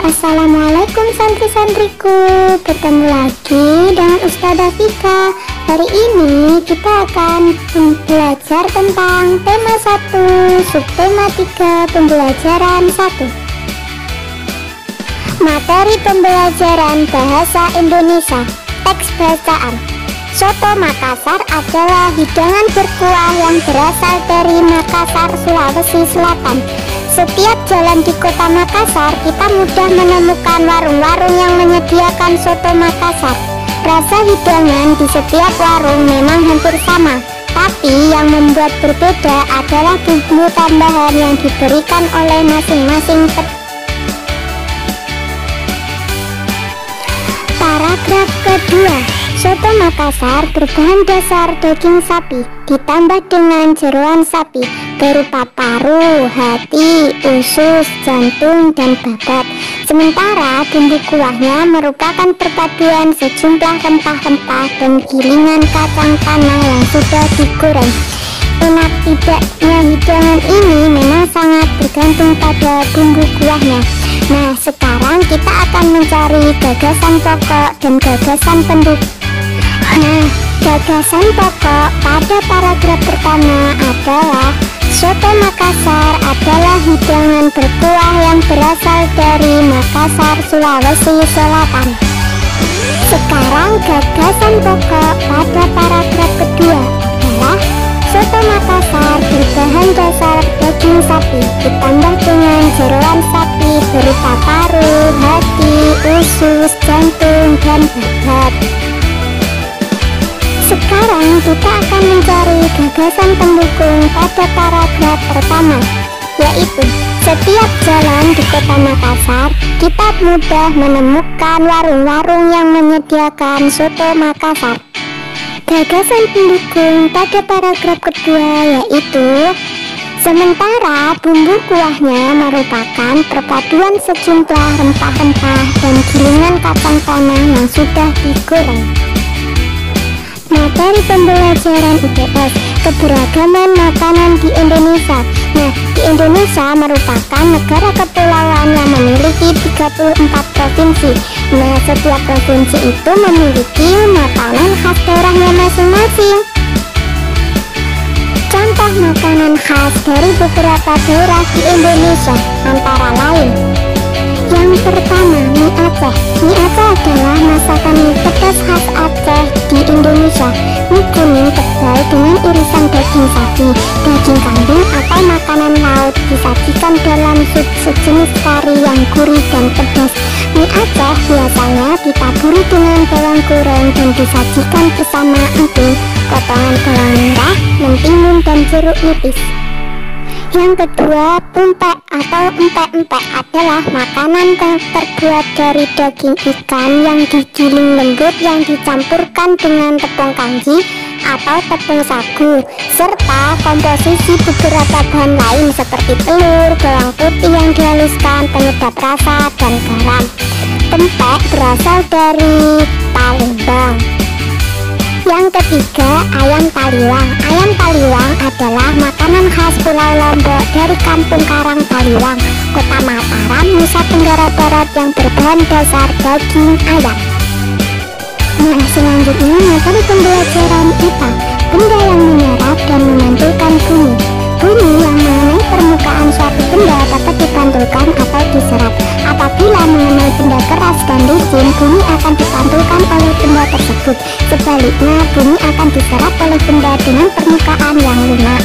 Assalamualaikum santri-santriku. Bertemu lagi dengan Ustazah Vika. Hari ini kita akan belajar tentang tema 1, subtema 3, pembelajaran 1. Materi pembelajaran bahasa Indonesia. Teks bacaan. Soto Makassar adalah hidangan berkuah yang berasal dari Makassar, Sulawesi Selatan. Setiap jalan di kota Makassar, kita mudah menemukan warung-warung yang menyediakan soto Makassar. Rasa hidangan di setiap warung memang hampir sama, tapi yang membuat berbeda adalah bumbu tambahan yang diberikan oleh masing-masing. Paragraf kedua. Soto Makassar berbahan dasar daging sapi ditambah dengan jeroan sapi berupa paru, hati, usus, jantung, dan babat. Sementara bumbu kuahnya merupakan perpaduan sejumlah rempah-rempah dan gilingan kacang tanah yang sudah digoreng. Enak tidaknya hidangan ini memang sangat bergantung pada bumbu kuahnya. Nah, sekarang kita akan mencari gagasan pokok dan gagasan pendukung. Nah, gagasan pokok pada paragraf pertama adalah soto Makassar adalah hidangan berkuah yang berasal dari Makassar, Sulawesi Selatan. Sekarang gagasan pokok pada paragraf kedua adalah soto Makassar berbahan dasar daging sapi ditambah dengan jeroan sapi berupa paru, hati, usus, jantung, dan babat. Sekarang kita akan mencari gagasan pendukung pada paragraf pertama, yaitu setiap jalan di kota Makassar kita mudah menemukan warung-warung yang menyediakan soto Makassar. Gagasan pendukung pada paragraf kedua yaitu sementara bumbu kuahnya merupakan perpaduan sejumlah rempah-rempah dan gilingan kacang tanah yang sudah digoreng. Materi pembelajaran IPS, keberagaman makanan di Indonesia. Nah, di Indonesia merupakan negara kepulauan yang memiliki 34 provinsi. Nah, setiap provinsi itu memiliki makanan khas daerahnya masing-masing. Contoh makanan khas dari beberapa daerah di Indonesia antara lain: yang pertama, mie Aceh. Mie Aceh adalah masakan mie pedas khas Aceh di Indonesia. Mie kuning tebal dengan irisan daging sapi, daging kambing atau makanan laut disajikan dalam sup sejenis kari yang gurih dan pedas. Mie Aceh biasanya ditaburi dengan bawang goreng dan disajikan bersama emping, potongan bawang merah, mentimun, dan jeruk nipis. Yang kedua, pempek atau empek-empek adalah makanan yang terbuat dari daging ikan yang digiling lembut yang dicampurkan dengan tepung kanji atau tepung sagu, serta komposisi beberapa bahan lain seperti telur, bawang putih yang dihaluskan, penyedap rasa, dan garam. Pempek berasal dari Palembang. Yang ketiga, ayam taliwang. Ayam taliwang adalah makanan khas Pulau Lombok dari Kampung Karang Taliwang, Kota Mataram, Nusa Tenggara Barat yang berbahan dasar daging ayam. Nah, selanjutnya materi pembelajaran IPA, benda yang menyerap dan memantulkan bunyi. Bunyi yang mengenai permukaan suatu benda dapat dipantulkan atau diserap. Apabila mengenai benda keras dan licin, bunyi akan dipantulkan oleh benda tersebut. Sebaliknya, bunyi akan diserap oleh benda dengan permukaan yang lunak.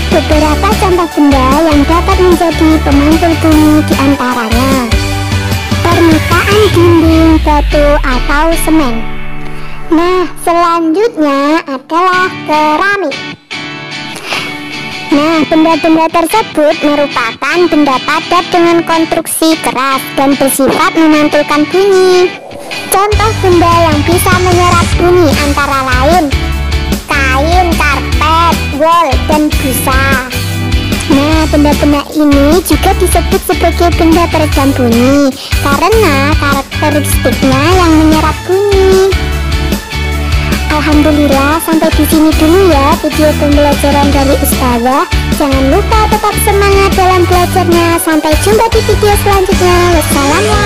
Beberapa contoh benda yang dapat menjadi pemantul bunyi diantaranya: permukaan dinding, batu, atau semen. Nah, selanjutnya adalah keramik. Nah, benda-benda tersebut merupakan benda padat dengan konstruksi keras dan bersifat memantulkan bunyi. Contoh benda yang bisa menyerap bunyi antara lain kain, karpet, wol, dan busa. Nah, benda-benda ini juga disebut sebagai benda peredam bunyi karena karakteristiknya yang menyerap bunyi. Alhamdulillah, sampai di sini dulu ya video pembelajaran dari Ustazah. ya. Jangan lupa tetap semangat dalam belajarnya. Sampai jumpa di video selanjutnya. Wassalamualaikum.